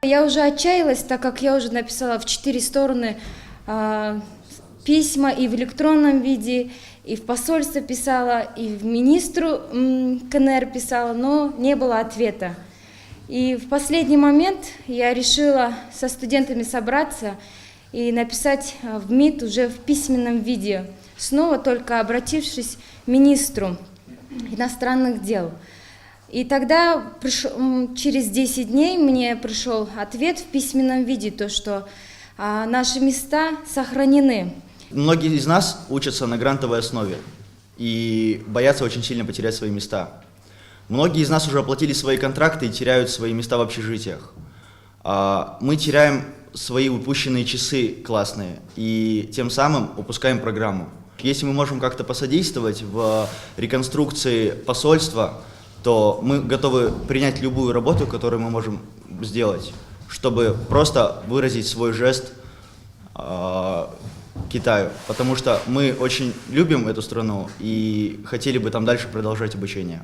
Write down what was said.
Я уже отчаялась, так как я уже написала в 4 стороны письма и в электронном виде, и в посольство писала, и в министру КНР писала, но не было ответа. И в последний момент я решила со студентами собраться и написать в МИД уже в письменном виде, снова только обратившись к министру иностранных дел. И тогда через 10 дней мне пришел ответ в письменном виде, то, что наши места сохранены. Многие из нас учатся на грантовой основе и боятся очень сильно потерять свои места. Многие из нас уже оплатили свои контракты и теряют свои места в общежитиях. Мы теряем свои упущенные часы классные и тем самым упускаем программу. Если мы можем как-то посодействовать в реконструкции посольства, то мы готовы принять любую работу, которую мы можем сделать, чтобы просто выразить свой жест Китаю, потому что мы очень любим эту страну и хотели бы там дальше продолжать обучение.